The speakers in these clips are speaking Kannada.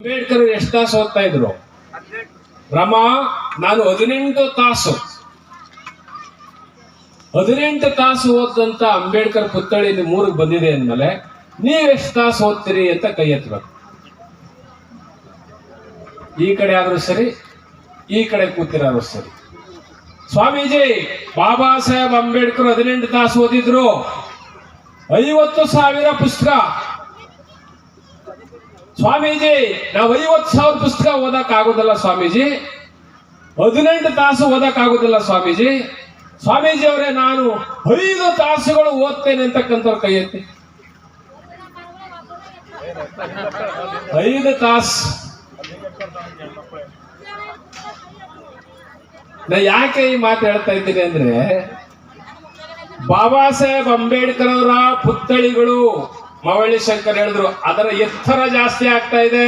ಅಂಬೇಡ್ಕರ್ ಎಷ್ಟು ತಾಸು ಓದ್ತಾ ಇದ್ರು? ರಮಾ, ನಾನು 18 ತಾಸು ಓದಂತ ಅಂಬೇಡ್ಕರ್ ಪುತ್ಥಳಿ ನಿಮ್ಮ ಊರಿಗೆ ಬಂದಿದೆ ಅಂದ್ಮೇಲೆ ನೀವ್ ಎಷ್ಟು ತಾಸು ಓದ್ತೀರಿ ಅಂತ ಕೈ ಎತ್ತಬೇಕು. ಈ ಕಡೆ ಆದ್ರೂ ಸರಿ, ಈ ಕಡೆ ಕೂತಿರಾದ್ರೂ ಸರಿ. ಸ್ವಾಮೀಜಿ ಬಾಬಾ ಸಾಹೇಬ್ ಅಂಬೇಡ್ಕರ್ 18 ತಾಸು ಓದಿದ್ರು, 50,000 ಪುಸ್ತಕ. ಸ್ವಾಮೀಜಿ ನಾವು 50,000 ಪುಸ್ತಕ ಓದಕ್ ಆಗೋದಿಲ್ಲ ಸ್ವಾಮೀಜಿ, 18 ತಾಸು ಓದಕ್ ಆಗೋದಿಲ್ಲ ಸ್ವಾಮೀಜಿ. ಸ್ವಾಮೀಜಿ ಅವರೇ, ನಾನು 5 ತಾಸುಗಳು ಓದ್ತೇನೆ ಅಂತಕ್ಕಂಥವ್ರು ಕೈ ಎತ್ತಿ. 5 ತಾಸು. ನಾ ಯಾಕೆ ಈ ಮಾತು ಹೇಳ್ತಾ ಇದ್ದೀನಿ ಅಂದ್ರೆ, ಬಾಬಾ ಸಾಹೇಬ್ ಅಂಬೇಡ್ಕರ್ ಅವರ ಪುತ್ಥಳಿಗಳು ಮವಳ್ಳಿ ಶಂಕರ್ ಹೇಳಿದ್ರು, ಅದರ ಎತ್ತರ ಜಾಸ್ತಿ ಆಗ್ತಾ ಇದೆ.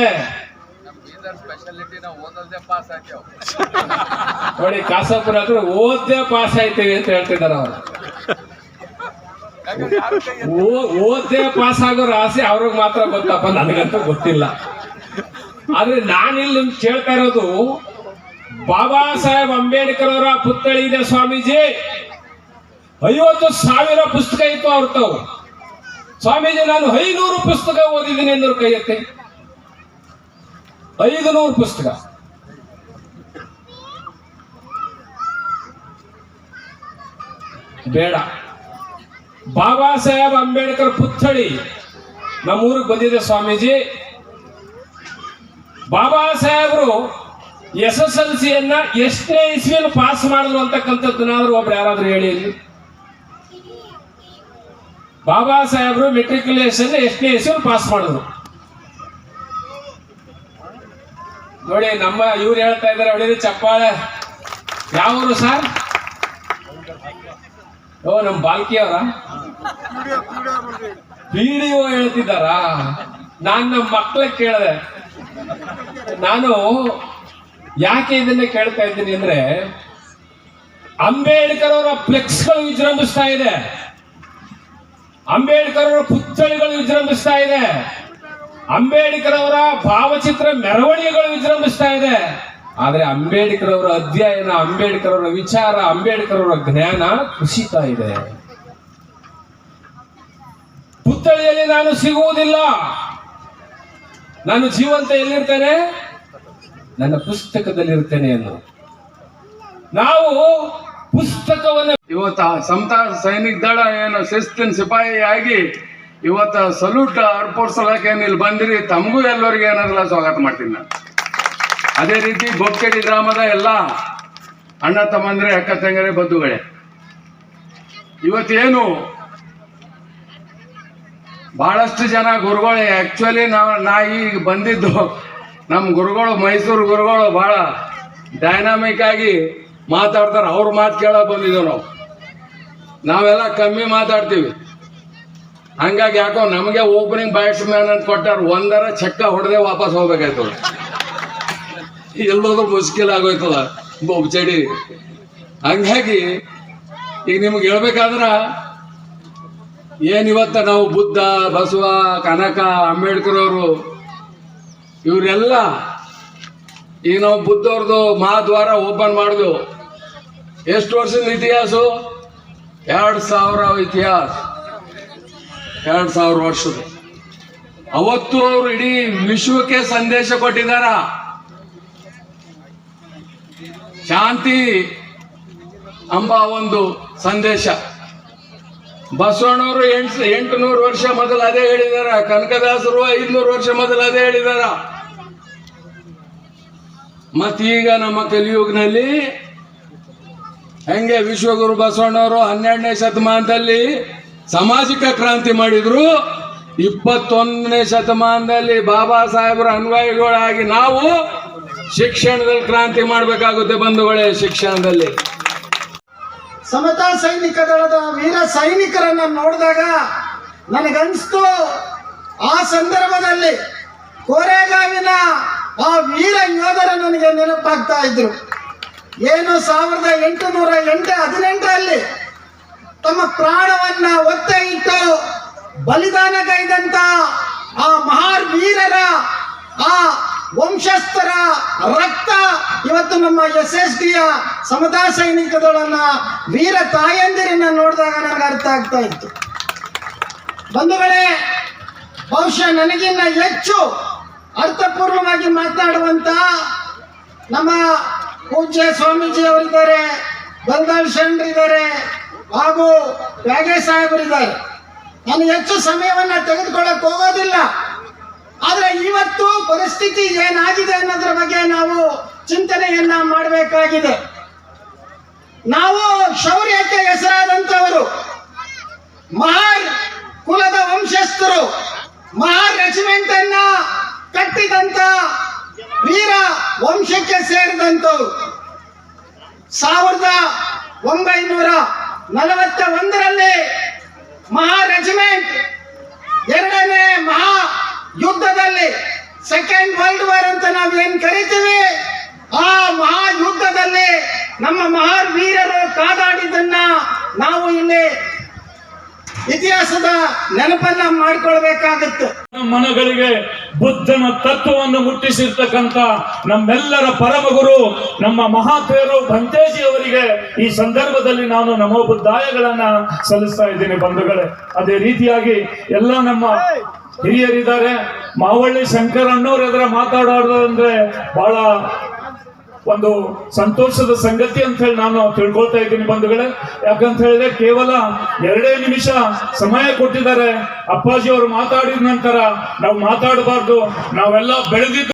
ನೋಡಿ, ಕಾಸಾಪುರ ಹತ್ರ ಓದ್ದೇ ಪಾಸ್ ಆಯ್ತೀವಿ ಅಂತ ಹೇಳ್ತಿದ್ದಾರೆ ಅವರು. ಓದ್ದೇ ಪಾಸ್ ಆಗೋರು ಆಸೆ ಅವ್ರಿಗೆ ಮಾತ್ರ ಗೊತ್ತಪ್ಪ, ನನಗಂತೂ ಗೊತ್ತಿಲ್ಲ. ಆದ್ರೆ ನಾನಿಲ್ಲಿ ಕೇಳ್ತಾ ಇರೋದು, ಬಾಬಾ ಸಾಹೇಬ್ ಅಂಬೇಡ್ಕರ್ ಅವರ ಪುತ್ಥಳಿ ಇದೆ ಸ್ವಾಮೀಜಿ, 50,000 ಪುಸ್ತಕ ಇತ್ತು ಅವ್ರತವು. ಸ್ವಾಮೀಜಿ ನಾನು 500 ಪುಸ್ತಕ ಓದಿದ್ದೀನಿ ಎಂದ್ರು ಕೈ ಎತ್ತಿ. 500 ಪುಸ್ತಕ. ಬೇಡ. ಬಾಬಾ ಸಾಹೇಬ್ ಅಂಬೇಡ್ಕರ್ ಪುತ್ಥಳಿ ನಮ್ಮೂರಿಗೆ ಬಂದಿದೆ ಸ್ವಾಮೀಜಿ. ಬಾಬಾ ಸಾಹೇಬರು SSLCಯನ್ನ ಎಷ್ಟನೇ ಇಸ್ವಿಯಲ್ಲಿ ಪಾಸ್ ಮಾಡಿದ್ರು ಅಂತಕ್ಕಂಥದ್ದನ್ನಾದ್ರೂ ಒಬ್ರು ಯಾರಾದ್ರೂ ಹೇಳಿ. ಬಾಬಾ ಸಾಹೇಬರು ಮೆಟ್ರಿಕ್ಯುಲೇಷನ್ ಎಷ್ಟನೇ ಇಸ್ವಿಯಲ್ಲಿ ಪಾಸ್ ಮಾಡಿದ್ರು ನೋಡಿ. ನಮ್ಮ ಇವ್ರು ಹೇಳ್ತಾ ಇದ್ದಾರೆ, ಹೊಡಿರಿ ಚಪ್ಪಾಳೆ. ಯಾವರು ಸರ್? ಓ, ನಮ್ಮ ಬಾಲ್ಕಿಯವರ PDO ಹೇಳ್ತಿದ್ದಾರ. ನಾನು ನಮ್ಮ ಮಕ್ಕಳಿಗೆ ಕೇಳಿದೆ. ನಾನು ಯಾಕೆ ಇದನ್ನ ಕೇಳ್ತಾ ಇದ್ದೀನಿ ಅಂದ್ರೆ, ಅಂಬೇಡ್ಕರ್ ಅವರ ಫ್ಲೆಕ್ಸ್ಗಳು ವಿಜೃಂಭಿಸ್ತಾ ಇದೆ, ಅಂಬೇಡ್ಕರ್ ಅವರ ಪುತ್ಥಳಿಗಳು ವಿಜೃಂಭಿಸ್ತಾ ಇದೆ, ಅಂಬೇಡ್ಕರ್ ಅವರ ಭಾವಚಿತ್ರ ಮೆರವಣಿಗೆಗಳು ವಿಜೃಂಭಿಸ್ತಾ ಇದೆ. ಆದ್ರೆ ಅಂಬೇಡ್ಕರ್ ಅವರ ಅಧ್ಯಯನ, ಅಂಬೇಡ್ಕರ್ ಅವರ ವಿಚಾರ, ಅಂಬೇಡ್ಕರ್ ಅವರ ಜ್ಞಾನ ಕುಸಿತಾ ಇದೆ. ಪುತ್ಥಳಿಯಲ್ಲಿ ನಾನು ಸಿಗುವುದಿಲ್ಲ. ನಾನು ಜೀವಂತ ಎಲ್ಲಿರ್ತೇನೆ? ನನ್ನ ಪುಸ್ತಕದಲ್ಲಿರ್ತೇನೆ ಎಂದು ನಾವು ಪುಸ್ತಕವನ್ನು ಇವತ್ತ ಸಮತಾ ಸೈನಿಕ ದಳ ಏನು ಶಿಸ್ತಿನ ಸಿಪಾಯಿ ಆಗಿ ಇವತ್ತ ಸಲ್ಯೂಟ್ ಅರ್ಪಡಿಸಲಕ್ಕೆ ಏನು ಇಲ್ಲಿ ಬಂದಿರಿ, ತಮಗೂ ಎಲ್ಲರಿಗೆ ಏನಾದ್ರೂ ಸ್ವಾಗತ ಮಾಡ್ತೀನಿ ನಾನು. ಅದೇ ರೀತಿ ಬೊಕ್ಕೇಡಿ ಗ್ರಾಮದ ಎಲ್ಲ ಅಣ್ಣ ತಮ್ಮಂದ್ರೆ, ಅಕ್ಕ ತಂಗರೇ, ಬಂಧುಗಳೇ, ಇವತ್ತೇನು ಬಹಳಷ್ಟು ಜನ ಗುರುಗಳು, ಆಕ್ಚುಲಿ ನಾ ಈಗ ಬಂದಿದ್ದು ನಮ್ಮ ಗುರುಗಳು, ಮೈಸೂರು ಗುರುಗಳು ಬಹಳ ಡೈನಾಮಿಕ್ ಆಗಿ ಮಾತಾಡ್ತಾರೆ. ಅವ್ರ ಮಾತು ಕೇಳಕ್ ಬಂದಿದ್ದೇವೆ ನಾವೆಲ್ಲ ಕಮ್ಮಿ ಮಾತಾಡ್ತೀವಿ. ಹಂಗಾಗಿ ಯಾಕೋ ನಮಗೆ ಓಪನಿಂಗ್ ಬ್ಯಾಟ್ಸ್ಮನ್ ಅಂತ ಕೊಟ್ಟಾರ, ಒಂದರ ಚಕ್ಕ ಹೊಡೆದೇ ವಾಪಸ್ ಹೋಗ್ಬೇಕಾಯ್ತದ. ಎಲ್ಲೋದ್ರೂ ಮುಷ್ಕಿಲ್ ಆಗೋಯ್ತದ ಬೊಬ್ಚಡಿ. ಹಂಗಾಗಿ ಈಗ ನಿಮ್ಗೆ ಹೇಳ್ಬೇಕಾದ್ರ, ಏನಿವತ್ತ ನಾವು ಬುದ್ಧ, ಬಸವ, ಕನಕ, ಅಂಬೇಡ್ಕರ್ ಅವರು ಇವರೆಲ್ಲ ಈಗ ನಾವು ಬುದ್ಧವ್ರದ್ದು ಮಹಾದ್ವಾರ ಓಪನ್ ಮಾಡಿದ್ವು. ಎಷ್ಟು ವರ್ಷದ ಇತಿಹಾಸ? 2,000 ಇತಿಹಾಸ, 2,000 ವರ್ಷದ. ಅವತ್ತು ಅವರು ಇಡೀ ವಿಶ್ವಕ್ಕೆ ಸಂದೇಶ ಕೊಟ್ಟಿದಾರ, ಶಾಂತಿ ಎಂಬ ಒಂದು ಸಂದೇಶ. ಬಸವಣ್ಣವರು 800 ವರ್ಷ ಮೊದಲು ಅದೇ ಹೇಳಿದಾರ, ಕನಕದಾಸರು 500 ವರ್ಷ ಮೊದಲು ಅದೇ ಹೇಳಿದಾರ. ಮತ್ತೀಗ ನಮ್ಮ ಕಲಿಯುಗನಲ್ಲಿ ಹೆಂಗೆ ವಿಶ್ವಗುರು ಬಸವಣ್ಣವರು 12ನೇ ಶತಮಾನದಲ್ಲಿ ಸಾಮಾಜಿಕ ಕ್ರಾಂತಿ ಮಾಡಿದ್ರು, 21ನೇ ಶತಮಾನದಲ್ಲಿ ಬಾಬಾ ಸಾಹೇಬರ ಅನ್ವಯಿಗಳಾಗಿ ನಾವು ಶಿಕ್ಷಣದಲ್ಲಿ ಕ್ರಾಂತಿ ಮಾಡಬೇಕಾಗುತ್ತೆ ಬಂಧುಗಳೇ. ಶಿಕ್ಷಣದಲ್ಲಿ ಸಮತಾ ಸೈನಿಕ ದಳದ ವೀರ ಸೈನಿಕರನ್ನ ನೋಡಿದಾಗ ನನಗನ್ಸ್ತು, ಆ ಸಂದರ್ಭದಲ್ಲಿ ಕೋರೆಗಾವಿನ ಆ ವೀರ ಯೋಧರು ನನಗೆ ನೆನಪಾಗ್ತಾ ಇದ್ರು. ಏನು 1818 ತಮ್ಮ ಪ್ರಾಣವನ್ನ ಒತ್ತೆ ಇಟ್ಟು ಬಲಿದಾನಗೈದಂತ ಆ ಮಹಾರ್ ವೀರರ ಆ ವಂಶಸ್ಥರ ರಕ್ತ ಇವತ್ತು ನಮ್ಮ SSDಯ ಸಮತಾ ಸೈನಿಕ ದಳನ ವೀರ ತಾಯಂದಿರನ್ನ ನೋಡಿದಾಗ ನನಗೆ ಅರ್ಥ ಆಗ್ತಾ ಇತ್ತು. ಬಂಧುಗಳೇ, ಬಹುಶಃ ನನಗಿನ್ನ ಹೆಚ್ಚು ಅರ್ಥಪೂರ್ಣವಾಗಿ ಮಾತನಾಡುವಂತ ನಮ್ಮ ಪೂಜ್ಯ ಸ್ವಾಮೀಜಿ ಅವರಿದ್ದಾರೆ, ಬಲ್ದಾಳ್ ಶರಣರಿದ್ದಾರೆ, ಹಾಗೂ ವ್ಯಾಗೆ ಸಾಹೇಬರಿದ್ದಾರೆ. ನಾನು ಹೆಚ್ಚು ಸಮಯವನ್ನ ತೆಗೆದುಕೊಳ್ಳಕ್ ಹೋಗೋದಿಲ್ಲ. ಆದ್ರೆ ಇವತ್ತು ಪರಿಸ್ಥಿತಿ ಏನಾಗಿದೆ ಅನ್ನೋದ್ರ ಬಗ್ಗೆ ನಾವು ಚಿಂತನೆಯನ್ನ ಮಾಡಬೇಕಾಗಿದೆ. ನಾವು ಶೌರ್ಯಕ್ಕೆ ಹೆಸರಾದಂತವರು, ಮಹಾರ್ ಕುಲದ ವಂಶಸ್ಥರು, ಮಹಾರ್ ರೆಜಿಮೆಂಟ್ ಅನ್ನ ಕಟ್ಟಿದಂತ ವೀರ ವಂಶಕ್ಕೆ ಸೇರಿದಂತವರು. 1941ರಲ್ಲಿ ಮಹಾ ರೆಜಿಮೆಂಟ್ ಎರಡನೇ ಮಹಾ ಯುದ್ಧದಲ್ಲಿ, ಸೆಕೆಂಡ್ ವರ್ಲ್ಡ್ ವಾರ್ ಅಂತ ನಾವೇನ್ ಕರಿತೀವಿ, ಆ ಮಹಾ ಯುದ್ಧದಲ್ಲಿ ನಮ್ಮ ಮಹಾರ್ ವೀರರು ಕಾದಾಡಿದ್ದನ್ನ ನಾವು ಇಲ್ಲಿ ಇತಿಹಾಸದ ನೆನಪನ್ನ ಮಾಡ್ಕೊಳ್ಬೇಕಾಗುತ್ತೆ. ಮನಗಳಿಗೆ ಬುದ್ಧನ ತತ್ವವನ್ನು ಮುಟ್ಟಿಸಿರ್ತಕ್ಕಂಥ ನಮ್ಮೆಲ್ಲರ ಪರಮಗುರು ನಮ್ಮ ಮಹಾತೇರು ಭಂತೇಜಿ ಅವರಿಗೆ ಈ ಸಂದರ್ಭದಲ್ಲಿ ನಾನು ನಮೋ ಬುದ್ಧಾಯಗಳನ್ನ ಸಲ್ಲಿಸ್ತಾ ಇದ್ದೀನಿ ಬಂಧುಗಳೇ. ಅದೇ ರೀತಿಯಾಗಿ ಎಲ್ಲ ನಮ್ಮ ಹಿರಿಯರಿದ್ದಾರೆ. ಮಾವಳ್ಳಿ ಶಂಕರ್ ಅಣ್ಣವ್ರ ಎದುರ ಮಾತಾಡೋದಂದ್ರೆ ಬಹಳ ಒಂದು ಸಂತೋಷದ ಸಂಗತಿ ಅಂತ ಹೇಳಿ ನಾನು ತಿಳ್ಕೊಳ್ತಾ ಇದ್ದೀನಿ ಬಂಧುಗಳೇ. ಯಾಕಂತ ಹೇಳಿದ್ರೆ ಕೇವಲ 2 ನಿಮಿಷ ಸಮಯ ಕೊಟ್ಟಿದ್ದಾರೆ. ಅಪ್ಪಾಜಿ ಅವರು ಮಾತಾಡಿದ ನಂತರ ನಾವು ಮಾತಾಡಬಾರ್ದು, ನಾವೆಲ್ಲ ಬೆಳೆದಿದ್ದು